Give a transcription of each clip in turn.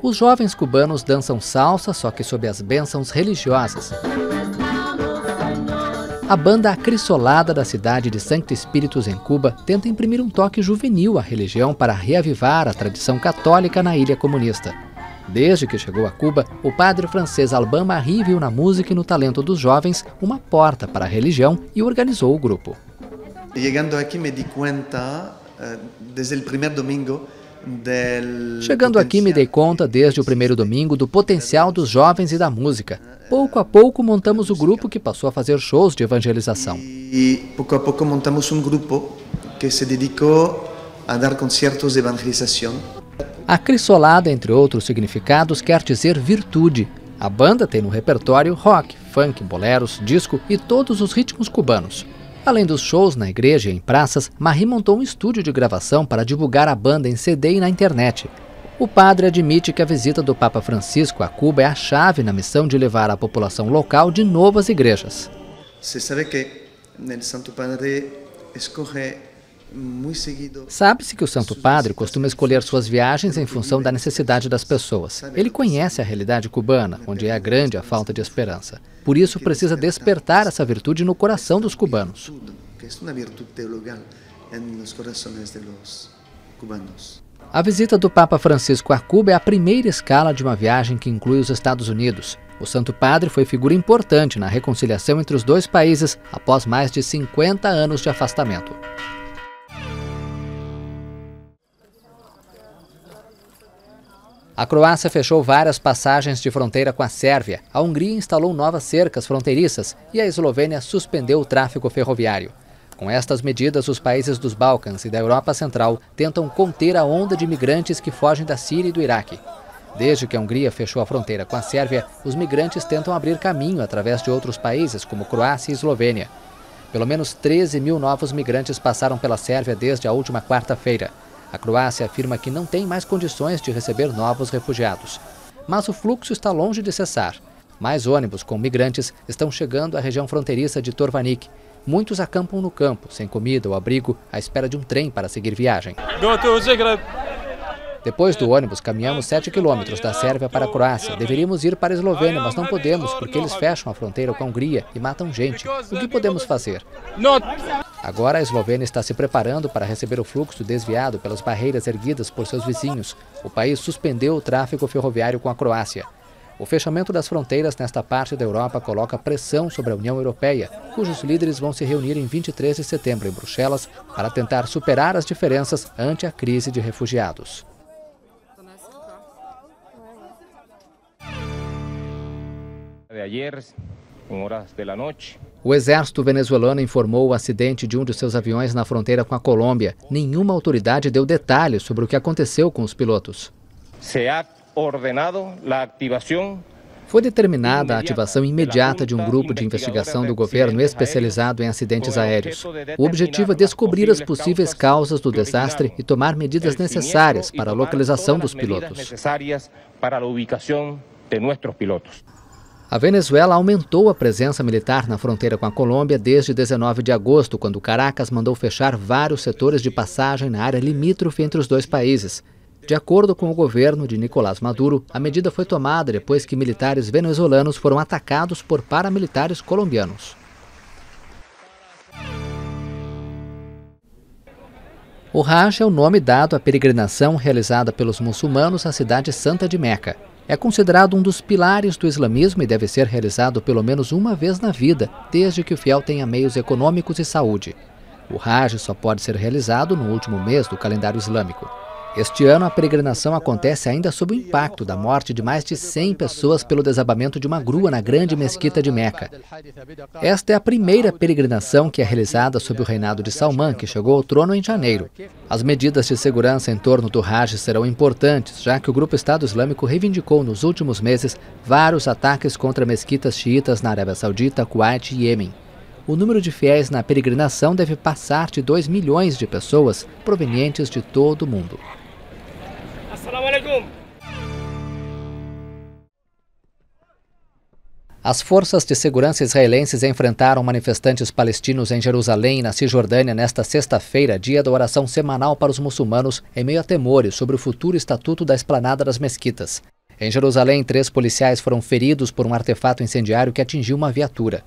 Os jovens cubanos dançam salsa, só que sob as bênçãos religiosas. A banda Acrisolada da cidade de Santo Espíritus, em Cuba, tenta imprimir um toque juvenil à religião para reavivar a tradição católica na ilha comunista. Desde que chegou a Cuba, o padre francês Alban Marie viu na música e no talento dos jovens uma porta para a religião e organizou o grupo. Chegando aqui me dei conta desde o primeiro domingo do potencial dos jovens e da música. Pouco a pouco montamos o grupo que passou a fazer shows de evangelização. E pouco a pouco montamos um grupo que se dedicou a dar concertos de evangelização. Acrisolada, entre outros significados, quer dizer virtude. A banda tem no repertório rock, funk, boleros, disco e todos os ritmos cubanos. Além dos shows na igreja e em praças, Marie montou um estúdio de gravação para divulgar a banda em CD e na internet. O padre admite que a visita do Papa Francisco a Cuba é a chave na missão de levar a população local de novo às igrejas. Você sabe que o Santo Padre escolhe muito seguido. Sabe-se que o Santo Padre costuma escolher suas viagens em função da necessidade das pessoas. Ele conhece a realidade cubana, onde é grande a falta de esperança. Por isso precisa despertar essa virtude no coração dos cubanos. Que é uma virtude teologal nos corações dos cubanos. A visita do Papa Francisco a Cuba é a primeira escala de uma viagem que inclui os Estados Unidos. O Santo Padre foi figura importante na reconciliação entre os dois países após mais de 50 anos de afastamento. A Croácia fechou várias passagens de fronteira com a Sérvia, a Hungria instalou novas cercas fronteiriças e a Eslovênia suspendeu o tráfego ferroviário. Com estas medidas, os países dos Balcãs e da Europa Central tentam conter a onda de imigrantes que fogem da Síria e do Iraque. Desde que a Hungria fechou a fronteira com a Sérvia, os migrantes tentam abrir caminho através de outros países, como Croácia e Eslovênia. Pelo menos 13 mil novos migrantes passaram pela Sérvia desde a última quarta-feira. A Croácia afirma que não tem mais condições de receber novos refugiados. Mas o fluxo está longe de cessar. Mais ônibus com migrantes estão chegando à região fronteiriça de Torvanik. Muitos acampam no campo, sem comida ou abrigo, à espera de um trem para seguir viagem. Depois do ônibus, caminhamos 7 quilômetros da Sérvia para a Croácia. Deveríamos ir para a Eslovênia, mas não podemos, porque eles fecham a fronteira com a Hungria e matam gente. O que podemos fazer? Agora a Eslovênia está se preparando para receber o fluxo desviado pelas barreiras erguidas por seus vizinhos. O país suspendeu o tráfego ferroviário com a Croácia. O fechamento das fronteiras nesta parte da Europa coloca pressão sobre a União Europeia, cujos líderes vão se reunir em 23 de setembro em Bruxelas para tentar superar as diferenças ante a crise de refugiados. O exército venezuelano informou o acidente de um de seus aviões na fronteira com a Colômbia. Nenhuma autoridade deu detalhes sobre o que aconteceu com os pilotos. Foi determinada a ativação imediata de um grupo de investigação do governo especializado em acidentes aéreos. O objetivo é descobrir as possíveis causas do desastre e tomar medidas necessárias para a localização dos pilotos. A Venezuela aumentou a presença militar na fronteira com a Colômbia desde 19 de agosto, quando Caracas mandou fechar vários setores de passagem na área limítrofe entre os dois países. De acordo com o governo de Nicolás Maduro, a medida foi tomada depois que militares venezuelanos foram atacados por paramilitares colombianos. O Hajj é o nome dado à peregrinação realizada pelos muçulmanos à cidade santa de Meca. É considerado um dos pilares do islamismo e deve ser realizado pelo menos uma vez na vida, desde que o fiel tenha meios econômicos e saúde. O Hajj só pode ser realizado no último mês do calendário islâmico. Este ano, a peregrinação acontece ainda sob o impacto da morte de mais de 100 pessoas pelo desabamento de uma grua na grande mesquita de Meca. Esta é a primeira peregrinação que é realizada sob o reinado de Salmão, que chegou ao trono em janeiro. As medidas de segurança em torno do Hajj serão importantes, já que o grupo Estado Islâmico reivindicou nos últimos meses vários ataques contra mesquitas xiitas na Arábia Saudita, Kuwait e Iêmen. O número de fiéis na peregrinação deve passar de 2 milhões de pessoas provenientes de todo o mundo. As forças de segurança israelenses enfrentaram manifestantes palestinos em Jerusalém e na Cisjordânia nesta sexta-feira, dia da oração semanal para os muçulmanos, em meio a temores sobre o futuro estatuto da esplanada das mesquitas. Em Jerusalém, 3 policiais foram feridos por um artefato incendiário que atingiu uma viatura.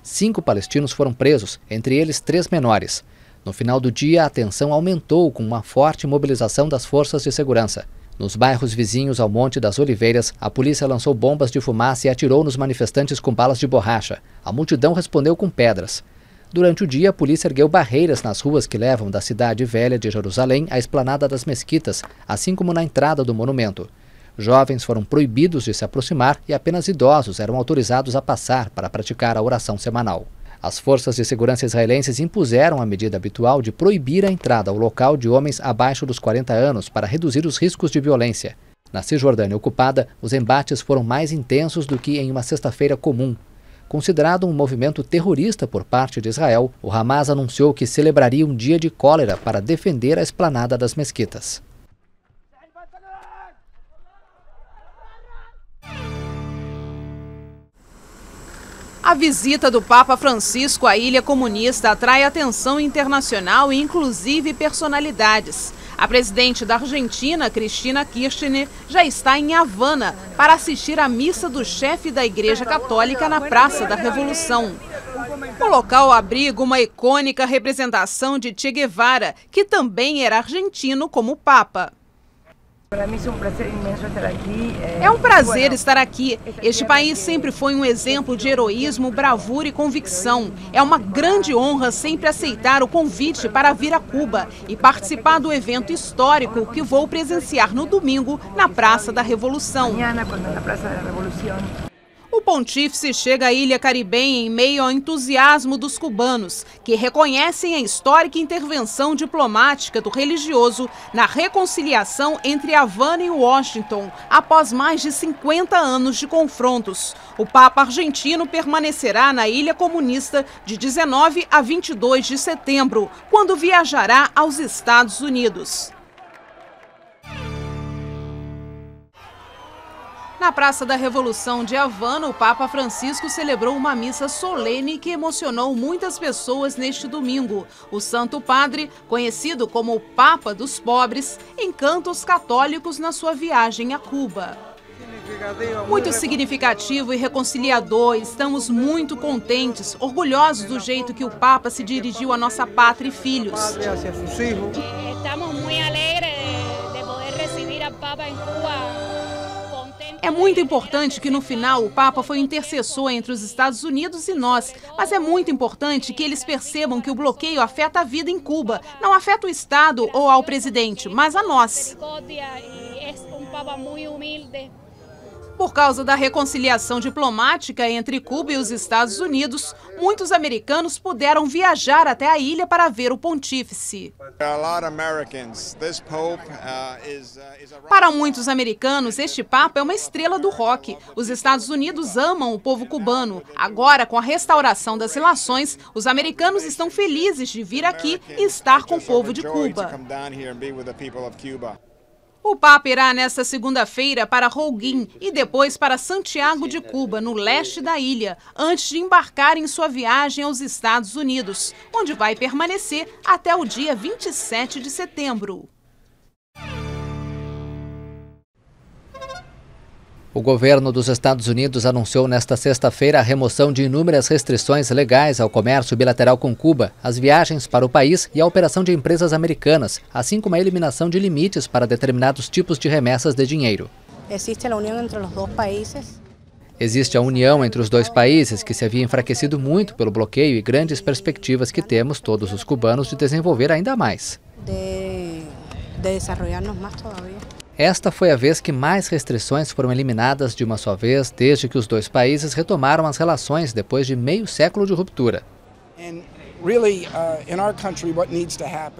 5 palestinos foram presos, entre eles 3 menores. No final do dia, a tensão aumentou com uma forte mobilização das forças de segurança. Nos bairros vizinhos ao Monte das Oliveiras, a polícia lançou bombas de fumaça e atirou nos manifestantes com balas de borracha. A multidão respondeu com pedras. Durante o dia, a polícia ergueu barreiras nas ruas que levam da cidade velha de Jerusalém à esplanada das mesquitas, assim como na entrada do monumento. Jovens foram proibidos de se aproximar e apenas idosos eram autorizados a passar para praticar a oração semanal. As forças de segurança israelenses impuseram a medida habitual de proibir a entrada ao local de homens abaixo dos 40 anos para reduzir os riscos de violência. Na Cisjordânia ocupada, os embates foram mais intensos do que em uma sexta-feira comum. Considerado um movimento terrorista por parte de Israel, o Hamas anunciou que celebraria um dia de cólera para defender a esplanada das mesquitas. A visita do Papa Francisco à Ilha Comunista atrai atenção internacional e inclusive personalidades. A presidente da Argentina, Cristina Kirchner, já está em Havana para assistir à missa do chefe da Igreja Católica na Praça da Revolução. O local abriga uma icônica representação de Che Guevara, que também era argentino como o Papa. É um prazer estar aqui. Este país sempre foi um exemplo de heroísmo, bravura e convicção. É uma grande honra sempre aceitar o convite para vir a Cuba e participar do evento histórico que vou presenciar no domingo na Praça da Revolução. O pontífice chega à ilha caribenha em meio ao entusiasmo dos cubanos, que reconhecem a histórica intervenção diplomática do religioso na reconciliação entre Havana e Washington, após mais de 50 anos de confrontos. O Papa argentino permanecerá na Ilha Comunista de 19 a 22 de setembro, quando viajará aos Estados Unidos. Na Praça da Revolução de Havana, o Papa Francisco celebrou uma missa solene que emocionou muitas pessoas neste domingo. O Santo Padre, conhecido como o Papa dos Pobres, encanta os católicos na sua viagem a Cuba. Muito significativo e reconciliador, estamos muito contentes, orgulhosos do jeito que o Papa se dirigiu à nossa pátria e filhos. Estamos muito alegres de poder receber a Papa em Cuba. É muito importante que no final o Papa foi intercessor entre os Estados Unidos e nós, mas é muito importante que eles percebam que o bloqueio afeta a vida em Cuba, não afeta o Estado ou ao presidente, mas a nós. Por causa da reconciliação diplomática entre Cuba e os Estados Unidos, muitos americanos puderam viajar até a ilha para ver o pontífice. Para muitos americanos, este Papa é uma estrela do rock. Os Estados Unidos amam o povo cubano. Agora, com a restauração das relações, os americanos estão felizes de vir aqui e estar com o povo de Cuba. O Papa irá nesta segunda-feira para Holguín e depois para Santiago de Cuba, no leste da ilha, antes de embarcar em sua viagem aos Estados Unidos, onde vai permanecer até o dia 27 de setembro. O governo dos Estados Unidos anunciou nesta sexta-feira a remoção de inúmeras restrições legais ao comércio bilateral com Cuba, as viagens para o país e a operação de empresas americanas, assim como a eliminação de limites para determinados tipos de remessas de dinheiro. Existe a união entre os dois países. Existe a união entre os dois países, que se havia enfraquecido muito pelo bloqueio e grandes perspectivas que temos, todos os cubanos, de desenvolver ainda mais. De desenvolver-nos mais todavía. Esta foi a vez que mais restrições foram eliminadas de uma só vez desde que os dois países retomaram as relações depois de meio século de ruptura.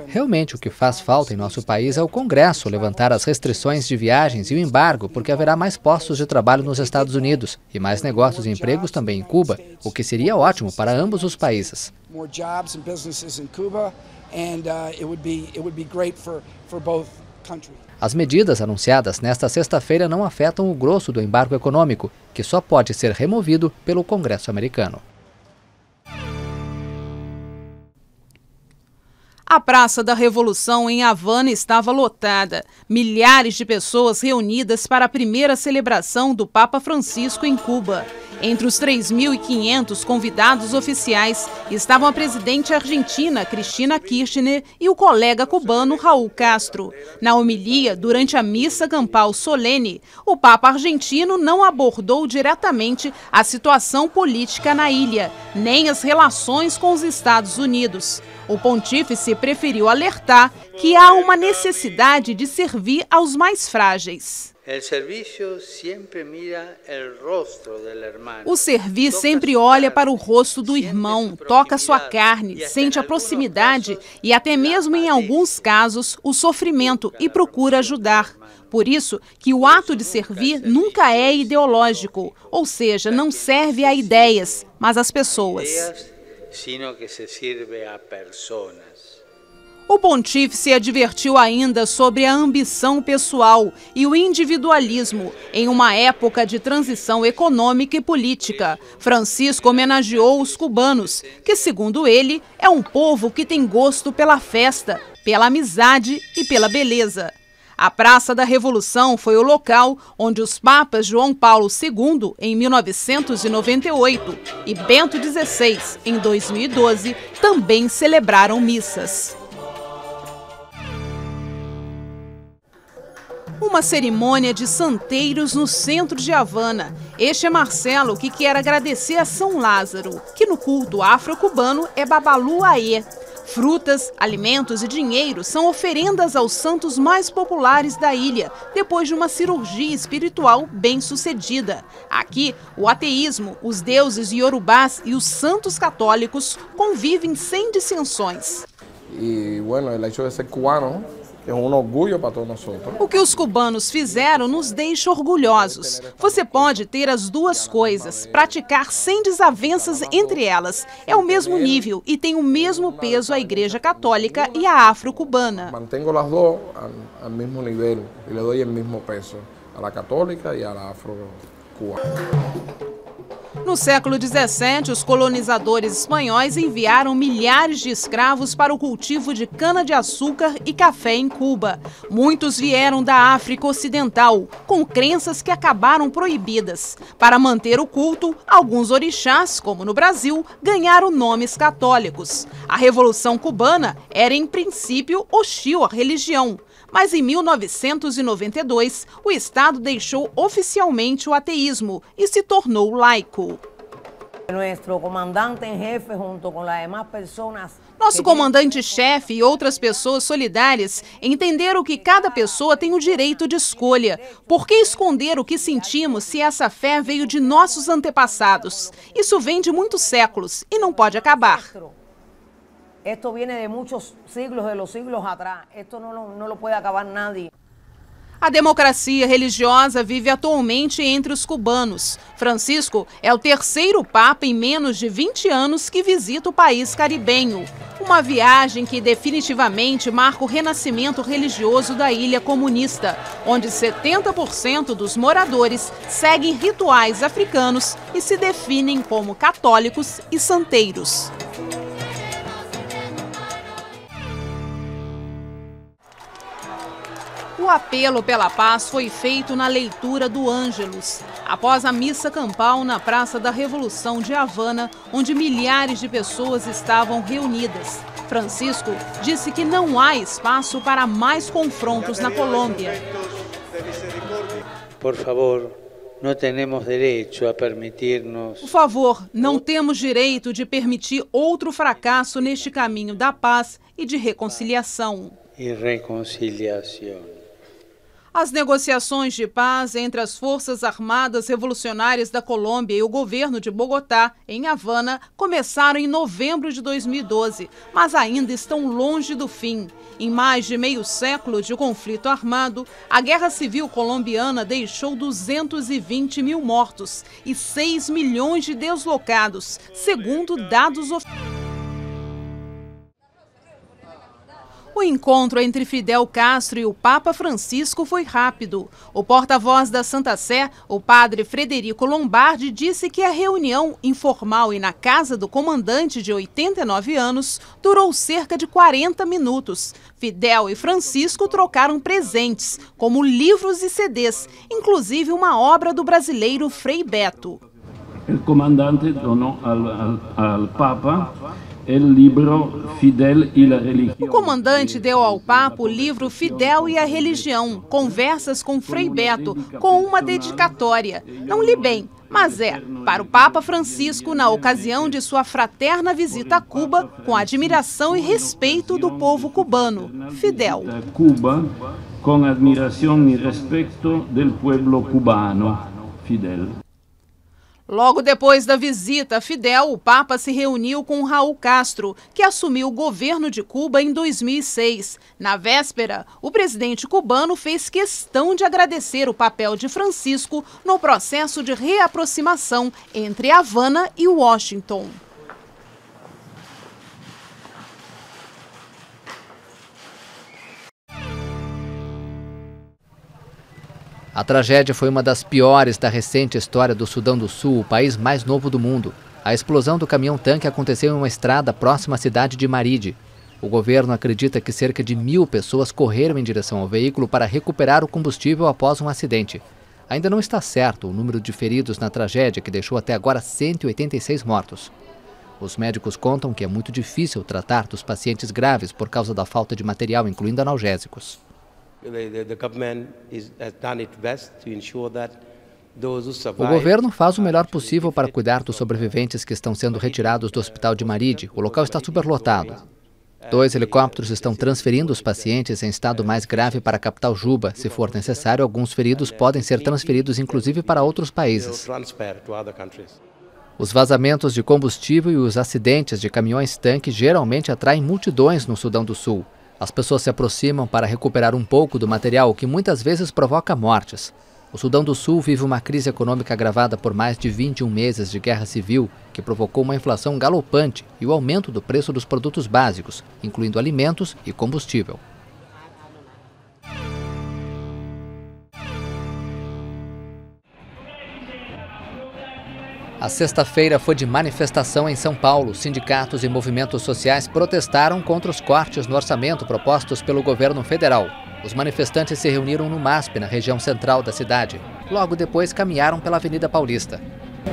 Realmente o que faz falta em nosso país é o Congresso levantar as restrições de viagens e o embargo, porque haverá mais postos de trabalho nos Estados Unidos e mais negócios e empregos também em Cuba, o que seria ótimo para ambos os países. As medidas anunciadas nesta sexta-feira não afetam o grosso do embargo econômico, que só pode ser removido pelo Congresso americano. A Praça da Revolução em Havana estava lotada. Milhares de pessoas reunidas para a primeira celebração do Papa Francisco em Cuba. Entre os 3.500 convidados oficiais estavam a presidente argentina Cristina Kirchner e o colega cubano Raúl Castro. Na homilia, durante a missa campal solene, o Papa argentino não abordou diretamente a situação política na ilha, nem as relações com os Estados Unidos. O pontífice preferiu alertar que há uma necessidade de servir aos mais frágeis. O servir sempre olha para o rosto do irmão, toca sua carne, sente a proximidade e até mesmo em alguns casos o sofrimento e procura ajudar. Por isso que o ato de servir nunca é ideológico, ou seja, não serve a ideias, mas às pessoas. O pontífice advertiu ainda sobre a ambição pessoal e o individualismo em uma época de transição econômica e política. Francisco homenageou os cubanos, que, segundo ele, é um povo que tem gosto pela festa, pela amizade e pela beleza. A Praça da Revolução foi o local onde os papas João Paulo II, em 1998, e Bento XVI, em 2012, também celebraram missas. Uma cerimônia de santeiros no centro de Havana. Este é Marcelo, que quer agradecer a São Lázaro, que no culto afro-cubano é Babalu Aê. Frutas, alimentos e dinheiro são oferendas aos santos mais populares da ilha, depois de uma cirurgia espiritual bem-sucedida. Aqui, o ateísmo, os deuses iorubás e os santos católicos convivem sem dissensões. E, bueno, el hecho de ser cubano é um orgulho para todos nós. O que os cubanos fizeram nos deixa orgulhosos. Você pode ter as duas coisas, praticar sem desavenças entre elas. É o mesmo nível e tem o mesmo peso a Igreja Católica e a afro-cubana. Mantengo as duas ao mesmo nível e le doy o mesmo peso a católica e a afro-cubana. No século XVII, os colonizadores espanhóis enviaram milhares de escravos para o cultivo de cana-de-açúcar e café em Cuba. Muitos vieram da África Ocidental, com crenças que acabaram proibidas. Para manter o culto, alguns orixás, como no Brasil, ganharam nomes católicos. A Revolução Cubana era, em princípio, hostil à religião. Mas em 1992, o Estado deixou oficialmente o ateísmo e se tornou laico. Nosso comandante-chefe e outras pessoas solidárias entenderam que cada pessoa tem o direito de escolha. Por que esconder o que sentimos se essa fé veio de nossos antepassados? Isso vem de muitos séculos e não pode acabar. Esto viene de muchos siglos, de los siglos atrás. Esto no lo puede acabar nadie. A democracia religiosa vive atualmente entre os cubanos. Francisco é o terceiro papa em menos de 20 anos que visita o país caribenho. Uma viagem que definitivamente marca o renascimento religioso da ilha comunista, onde 70% dos moradores seguem rituais africanos e se definem como católicos e santeiros. O apelo pela paz foi feito na leitura do Ângelus, após a missa campal na Praça da Revolução de Havana, onde milhares de pessoas estavam reunidas. Francisco disse que não há espaço para mais confrontos na Colômbia. Por favor, não temos direito a permitir-nos... Por favor, não temos direito de permitir outro fracasso neste caminho da paz e de reconciliação. As negociações de paz entre as Forças Armadas Revolucionárias da Colômbia e o governo de Bogotá, em Havana, começaram em novembro de 2012, mas ainda estão longe do fim. Em mais de meio século de conflito armado, a Guerra Civil colombiana deixou 220 mil mortos e 6 milhões de deslocados, segundo dados oficiais. O encontro entre Fidel Castro e o Papa Francisco foi rápido. O porta-voz da Santa Sé, o padre Frederico Lombardi, disse que a reunião informal e na casa do comandante de 89 anos durou cerca de 40 minutos. Fidel e Francisco trocaram presentes, como livros e CDs, inclusive uma obra do brasileiro Frei Beto. O comandante donou ao Papa o comandante deu ao Papa o livro Fidel e a Religião, Conversas com Frei Beto, com uma dedicatória. Não li bem, mas é para o Papa Francisco na ocasião de sua fraterna visita a Cuba, com admiração e respeito do povo cubano. Fidel. Cuba, com admiração e respeito do povo cubano. Fidel. Logo depois da visita a Fidel, o Papa se reuniu com Raul Castro, que assumiu o governo de Cuba em 2006. Na véspera, o presidente cubano fez questão de agradecer o papel de Francisco no processo de reaproximação entre Havana e Washington. A tragédia foi uma das piores da recente história do Sudão do Sul, o país mais novo do mundo. A explosão do caminhão-tanque aconteceu em uma estrada próxima à cidade de Maridi. O governo acredita que cerca de 1.000 pessoas correram em direção ao veículo para recuperar o combustível após um acidente. Ainda não está certo o número de feridos na tragédia, que deixou até agora 186 mortos. Os médicos contam que é muito difícil tratar dos pacientes graves por causa da falta de material, incluindo analgésicos. O governo faz o melhor possível para cuidar dos sobreviventes que estão sendo retirados do hospital de Maridi. O local está superlotado. 2 helicópteros estão transferindo os pacientes em estado mais grave para a capital Juba. Se for necessário, alguns feridos podem ser transferidos inclusive para outros países. Os vazamentos de combustível e os acidentes de caminhões-tanque geralmente atraem multidões no Sudão do Sul. As pessoas se aproximam para recuperar um pouco do material, o que muitas vezes provoca mortes. O Sudão do Sul vive uma crise econômica agravada por mais de 21 meses de guerra civil, que provocou uma inflação galopante e o aumento do preço dos produtos básicos, incluindo alimentos e combustível. A sexta-feira foi de manifestação em São Paulo. Sindicatos e movimentos sociais protestaram contra os cortes no orçamento propostos pelo governo federal. Os manifestantes se reuniram no MASP, na região central da cidade. Logo depois, caminharam pela Avenida Paulista.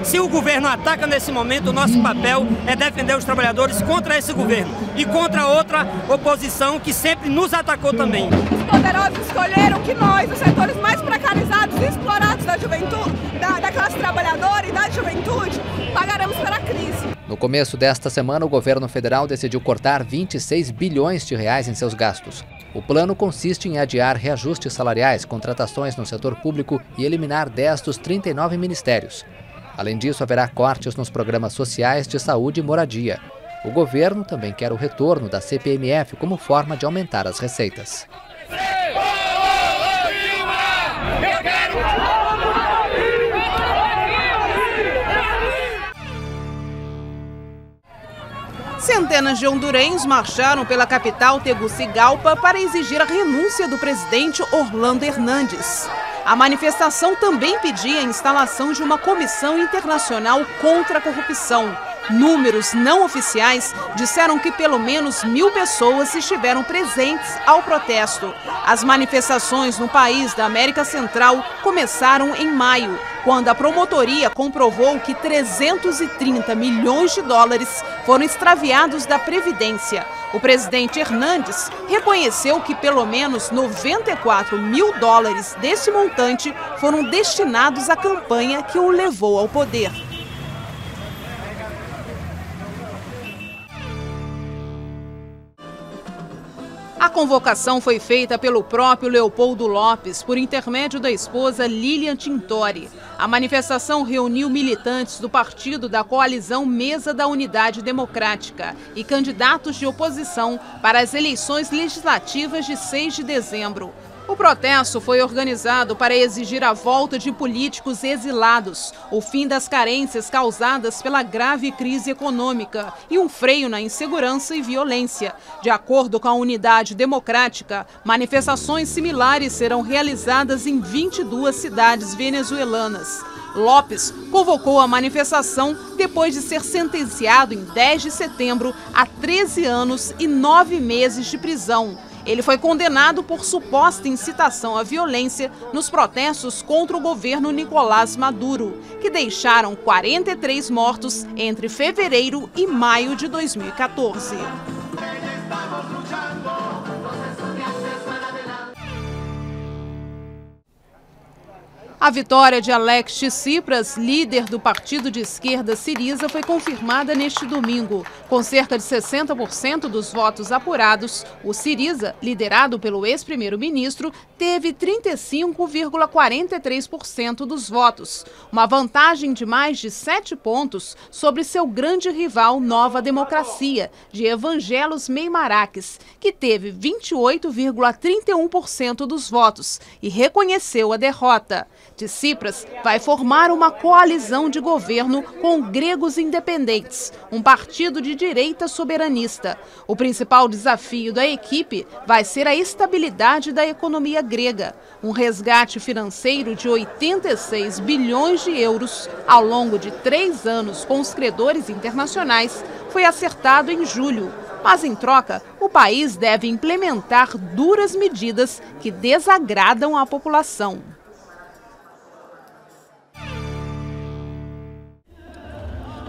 Se o governo ataca nesse momento, o nosso papel é defender os trabalhadores contra esse governo e contra outra oposição que sempre nos atacou também. Os poderosos escolheram que nós, os setores mais precarizados e explorados da juventude, da classe trabalhadora e da juventude, pagaremos pela crise. No começo desta semana, o governo federal decidiu cortar 26 bilhões de reais em seus gastos. O plano consiste em adiar reajustes salariais, contratações no setor público e eliminar 10 dos 39 ministérios. Além disso, haverá cortes nos programas sociais de saúde e moradia. O governo também quer o retorno da CPMF como forma de aumentar as receitas. Centenas de hondurenhos marcharam pela capital Tegucigalpa para exigir a renúncia do presidente Orlando Hernández. A manifestação também pedia a instalação de uma comissão internacional contra a corrupção. Números não oficiais disseram que pelo menos 1.000 pessoas estiveram presentes ao protesto. As manifestações no país da América Central começaram em maio, quando a promotoria comprovou que 330 milhões de dólares foram extraviados da Previdência. O presidente Hernández reconheceu que pelo menos 94 mil dólares desse montante foram destinados à campanha que o levou ao poder. A convocação foi feita pelo próprio Leopoldo Lopes, por intermédio da esposa Lilian Tintori. A manifestação reuniu militantes do partido da coalizão Mesa da Unidade Democrática e candidatos de oposição para as eleições legislativas de 6 de dezembro. O protesto foi organizado para exigir a volta de políticos exilados, o fim das carências causadas pela grave crise econômica e um freio na insegurança e violência. De acordo com a Unidade Democrática, manifestações similares serão realizadas em 22 cidades venezuelanas. Lopes convocou a manifestação depois de ser sentenciado em 10 de setembro a 13 anos e 9 meses de prisão. Ele foi condenado por suposta incitação à violência nos protestos contra o governo Nicolás Maduro, que deixaram 43 mortos entre fevereiro e maio de 2014. A vitória de Alexis Tsipras, líder do partido de esquerda Syriza, foi confirmada neste domingo. Com cerca de 60% dos votos apurados, o Syriza, liderado pelo ex-primeiro-ministro, teve 35,43% dos votos, uma vantagem de mais de 7 pontos sobre seu grande rival Nova Democracia, de Evangelos Meimarakis, que teve 28,31% dos votos e reconheceu a derrota. Tsipras vai formar uma coalizão de governo com Gregos Independentes, um partido de direita soberanista. O principal desafio da equipe vai ser a estabilidade da economia grega. Um resgate financeiro de 86 bilhões de euros ao longo de 3 anos com os credores internacionais foi acertado em julho. Mas, em troca, o país deve implementar duras medidas que desagradam a população.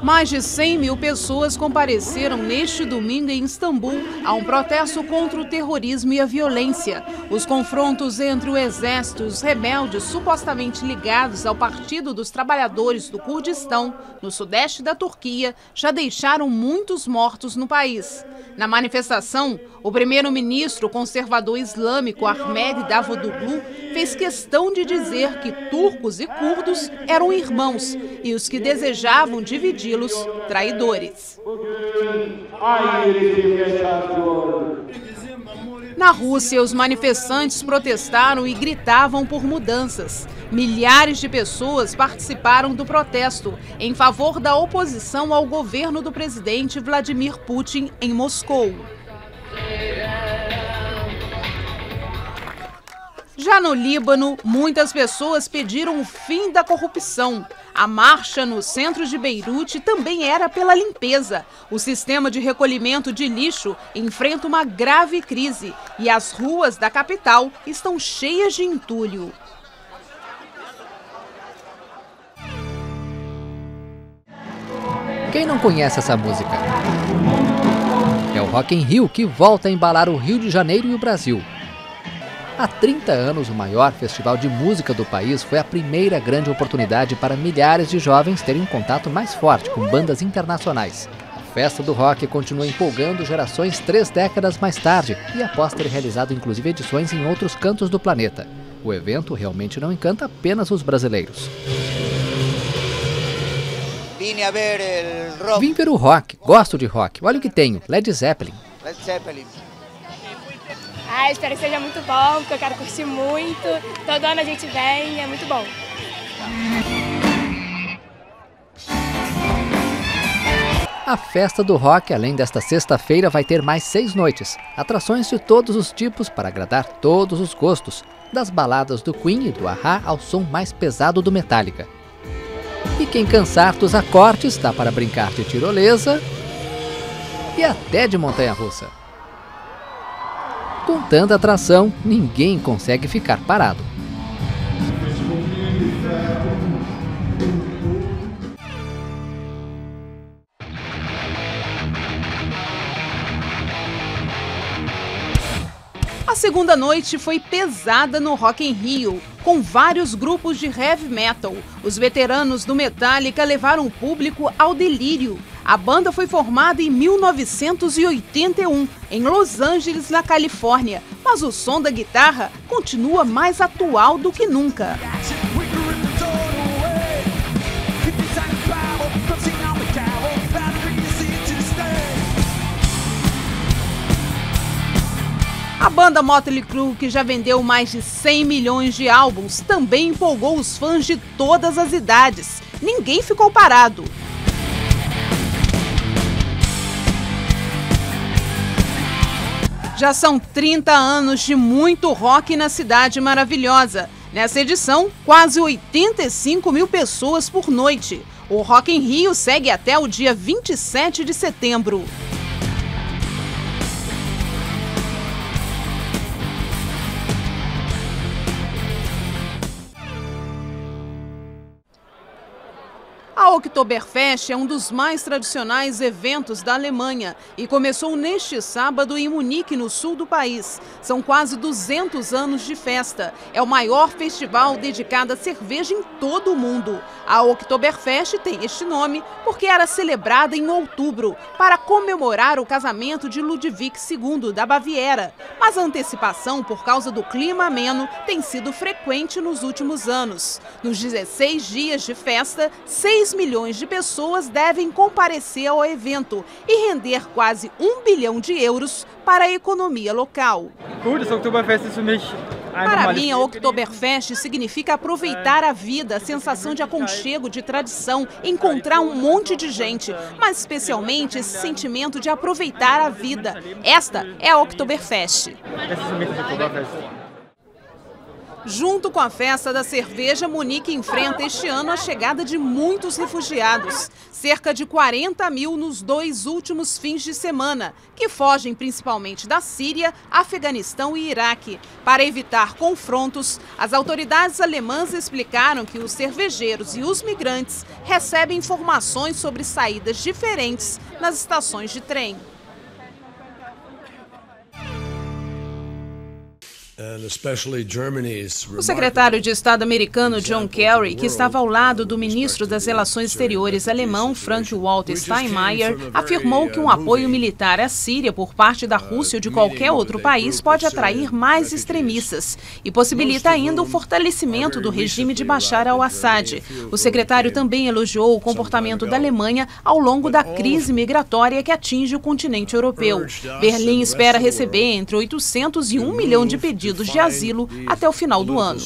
Mais de 100 mil pessoas compareceram neste domingo em Istambul a um protesto contra o terrorismo e a violência. Os confrontos entre o exército e os rebeldes supostamente ligados ao Partido dos Trabalhadores do Kurdistão, no sudeste da Turquia, já deixaram muitos mortos no país. Na manifestação, o primeiro-ministro conservador islâmico Ahmed Davutoglu fez questão de dizer que turcos e curdos eram irmãos e os que desejavam dividi-los, traidores. Na Rússia, os manifestantes protestaram e gritavam por mudanças. Milhares de pessoas participaram do protesto em favor da oposição ao governo do presidente Vladimir Putin em Moscou. Já no Líbano, muitas pessoas pediram o fim da corrupção. A marcha no centro de Beirute também era pela limpeza. O sistema de recolhimento de lixo enfrenta uma grave crise e as ruas da capital estão cheias de entulho. Quem não conhece essa música? É o Rock in Rio que volta a embalar o Rio de Janeiro e o Brasil. Há 30 anos, o maior festival de música do país foi a primeira grande oportunidade para milhares de jovens terem um contato mais forte com bandas internacionais. A festa do rock continua empolgando gerações 3 décadas mais tarde e após ter realizado inclusive edições em outros cantos do planeta. O evento realmente não encanta apenas os brasileiros. Vim ver o rock, gosto de rock. Olha o que tenho, Led Zeppelin. Espero que seja muito bom, porque eu quero curtir muito. Todo ano a gente vem, é muito bom. A festa do rock, além desta sexta-feira, vai ter mais 6 noites. Atrações de todos os tipos para agradar todos os gostos. Das baladas do Queen e do A.H.A. ao som mais pesado do Metallica. E quem cansar dos acordes dá para brincar de tirolesa e até de montanha-russa. Com tanta atração, ninguém consegue ficar parado. A segunda noite foi pesada no Rock in Rio, com vários grupos de heavy metal. Os veteranos do Metallica levaram o público ao delírio. A banda foi formada em 1981, em Los Angeles, na Califórnia, mas o som da guitarra continua mais atual do que nunca. A banda banda Motley Crue, que já vendeu mais de 100 milhões de álbuns, também empolgou os fãs de todas as idades. Ninguém ficou parado. Já são 30 anos de muito rock na Cidade Maravilhosa. Nessa edição, quase 85 mil pessoas por noite. O Rock in Rio segue até o dia 27 de setembro. A Oktoberfest é um dos mais tradicionais eventos da Alemanha e começou neste sábado em Munique, no sul do país. São quase 200 anos de festa. É o maior festival dedicado à cerveja em todo o mundo. A Oktoberfest tem este nome porque era celebrada em outubro para comemorar o casamento de Ludwig II da Baviera. Mas a antecipação, por causa do clima ameno, tem sido frequente nos últimos anos. Nos 16 dias de festa, 6 milhões de pessoas devem comparecer ao evento e render quase 1 bilhão de euros para a economia local. Para mim, a Oktoberfest significa aproveitar a vida, a sensação de aconchego, de tradição, encontrar um monte de gente, mas especialmente esse sentimento de aproveitar a vida. Esta é a Oktoberfest. Junto com a festa da cerveja, Munique enfrenta este ano a chegada de muitos refugiados. Cerca de 40 mil nos 2 últimos fins de semana, que fogem principalmente da Síria, Afeganistão e Iraque. Para evitar confrontos, as autoridades alemãs explicaram que os cervejeiros e os migrantes recebem informações sobre saídas diferentes nas estações de trem. O secretário de Estado americano John Kerry, que estava ao lado do ministro das Relações Exteriores alemão Frank-Walter Steinmeier, afirmou que um apoio militar à Síria por parte da Rússia ou de qualquer outro país pode atrair mais extremistas e possibilita ainda o fortalecimento do regime de Bashar al-Assad. O secretário também elogiou o comportamento da Alemanha ao longo da crise migratória que atinge o continente europeu. Berlim espera receber entre 800 e 1 milhão de pedidos de asilo até o final do ano.